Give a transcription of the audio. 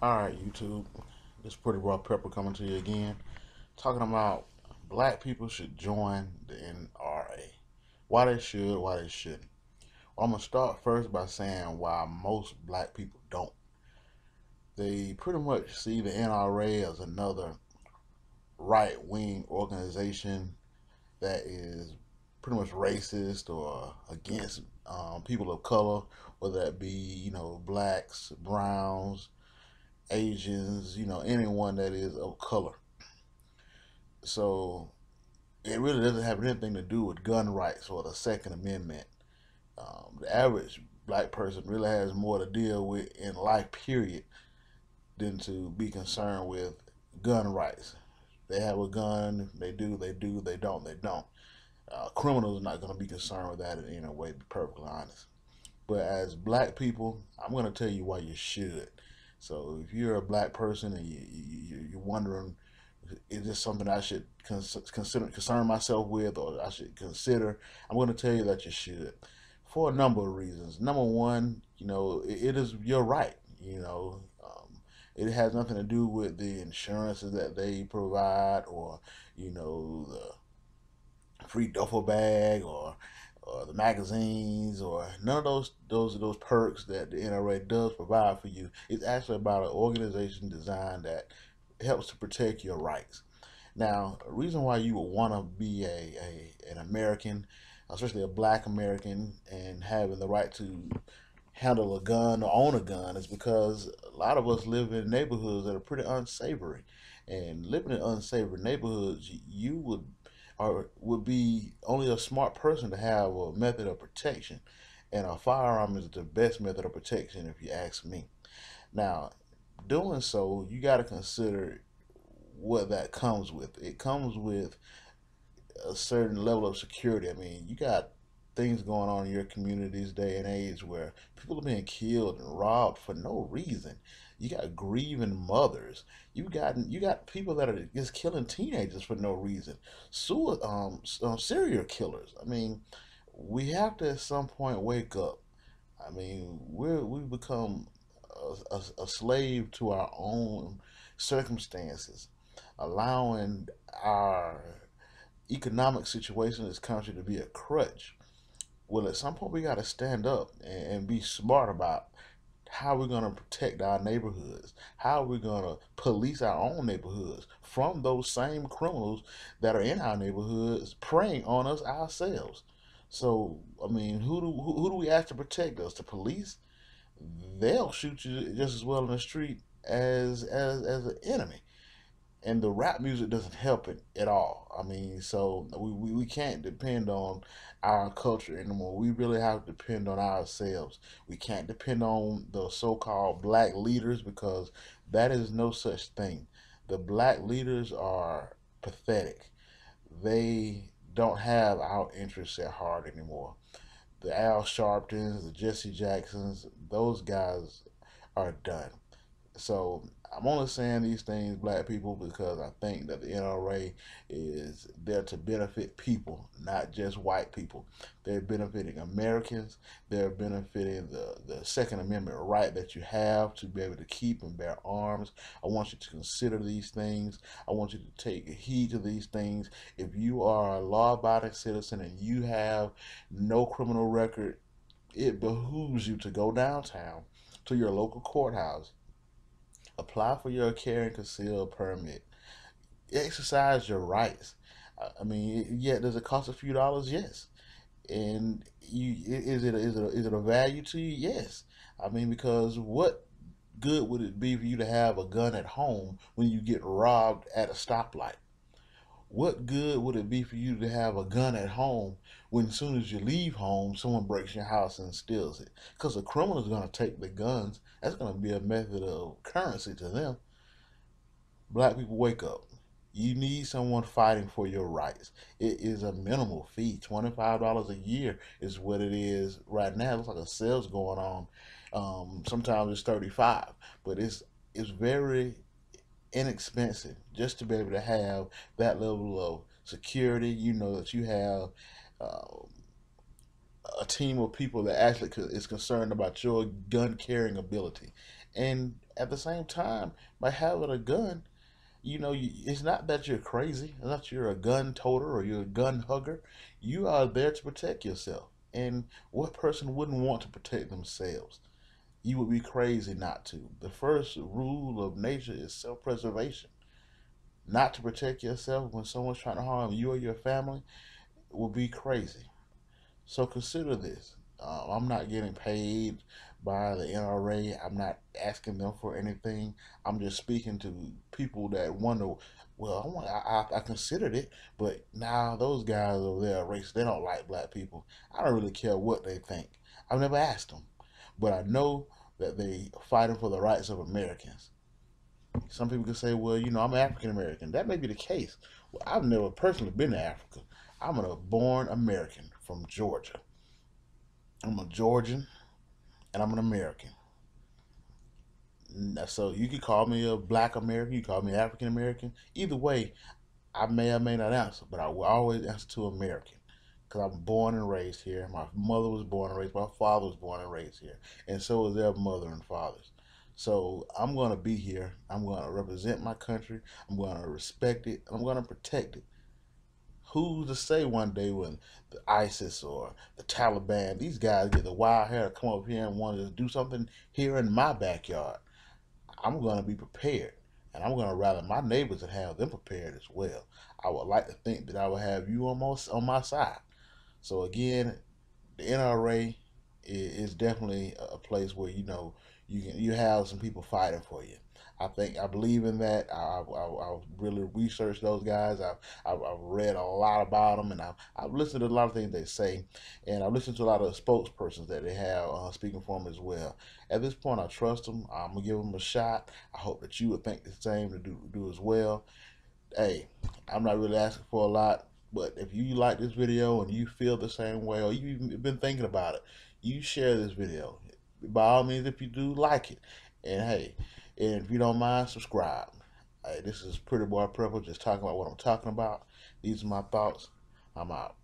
Alright, YouTube. This Pretty Raw Pepper coming to you again. Talking about black people should join the NRA. Why they should, why they shouldn't. Well, I'm going to start first by saying why most black people don't. They pretty much see the NRA as another right wing organization that is pretty much racist or against people of color, whether that be, blacks, browns, Asians, anyone that is of color. So it really doesn't have anything to do with gun rights or the Second Amendment. The average black person really has more to deal with in life, period, than to be concerned with gun rights. They have a gun, they do, they don't, they don't. Criminals are not going to be concerned with that in any way, to be perfectly honest. But as black people, I'm going to tell you why you should. So if you're a black person and you're wondering, is this something I should concern myself with, or I should consider? I'm going to tell you that you should, for a number of reasons. Number one, it is your right. It has nothing to do with the insurances that they provide, or the free duffel bag, or the magazines, or none of those perks that the NRA does provide for you. It's actually about an organization designed that helps to protect your rights. Now, a reason why you would want to be an American, especially a black American, and having the right to handle a gun or own a gun is because a lot of us live in neighborhoods that are pretty unsavory. And living in unsavory neighborhoods, you would be only a smart person to have a method of protection. And a firearm is the best method of protection, if you ask me. Now, doing so, you got to consider what that comes with. It comes with a certain level of security. I mean, you got things going on in your communities day and age where people are being killed and robbed for no reason. You got grieving mothers. You got people that are just killing teenagers for no reason. Serial killers. I mean, we have to at some point wake up. I mean, we've become a slave to our own circumstances, allowing our economic situation in this country to be a crutch. Well, at some point, we got to stand up and be smart about how we're going to protect our neighborhoods, how we're going to police our own neighborhoods from those same criminals that are in our neighborhoods preying on us ourselves. So, I mean, who do we ask to protect us? The police? They'll shoot you just as well in the street as an enemy, and the rap music doesn't help it at all. I mean, so we can't depend on our culture anymore. We really have to depend on ourselves. We can't depend on the so-called black leaders, because that is no such thing. The black leaders are pathetic. They don't have our interests at heart anymore. The Al Sharptons, the Jesse Jacksons, those guys are done. So I'm only saying these things, black people, because I think that the NRA is there to benefit people, not just white people. They're benefiting Americans. They're benefiting the Second Amendment right that you have to be able to keep and bear arms. I want you to consider these things. I want you to take heed to these things. If you are a law-abiding citizen and you have no criminal record, it behooves you to go downtown to your local courthouse, apply for your carry and conceal permit, exercise your rights. I mean, yeah, does it cost a few dollars? Yes. And is it a value to you? Yes. I mean, because what good would it be for you to have a gun at home when you get robbed at a stoplight? What good would it be for you to have a gun at home when, as soon as you leave home, someone breaks your house and steals it? Because the criminal is going to take the guns. That's going to be a method of currency to them. Black people, wake up. You need someone fighting for your rights. It is a minimal fee. $25 a year is what it is right now. It looks like a sale's going on. Sometimes it's 35, but it's very inexpensive just to be able to have that level of security. You know that you have uh, a team of people that actually is concerned about your gun carrying ability. And at the same time, by having a gun, it's not that you're crazy. It's not you're a gun toter or you're a gun hugger. You are there to protect yourself. And what person wouldn't want to protect themselves? You would be crazy not to. The first rule of nature is self-preservation. Not to protect yourself when someone's trying to harm you or your family will be crazy. So consider this. I'm not getting paid by the NRA. I'm not asking them for anything. I'm just speaking to people that wonder. Well, I considered it, but now those guys over there are racist. They don't like black people. I don't really care what they think. I've never asked them, but I know that they fighting for the rights of Americans. Some people can say, well, I'm African American. That may be the case. Well, I've never personally been to Africa. I'm a born American from Georgia. I'm a Georgian and I'm an American. So you could call me a black American, you call me African American. Either way, I may or may not answer, but I will always answer to American because I'm born and raised here. My mother was born and raised, my father was born and raised here, and so was their mother and fathers. So I'm going to be here. I'm going to represent my country. I'm going to respect it. I'm going to protect it. Who's to say one day when the ISIS or the Taliban, these guys get the wild hair to come up here and want to do something here in my backyard? I'm going to be prepared. And I'm going to rally my neighbors and have them prepared as well. I would like to think that I will have you on my side. So again, the NRA is definitely a place where you have some people fighting for you. I believe in that. I've really researched those guys. I've read a lot about them, and I've listened to a lot of things they say, and I've listened to a lot of spokespersons that they have speaking for them as well. At this point, I trust them. I'm gonna give them a shot. I hope that you would think the same to do as well. Hey, I'm not really asking for a lot, but if you like this video and you feel the same way, or you've been thinking about it, you share this video. By all means, if you do, like it. And hey, and if you don't mind, subscribe. Hey, this is Pretty Boy Purple just talking about what I'm talking about. These are my thoughts. I'm out.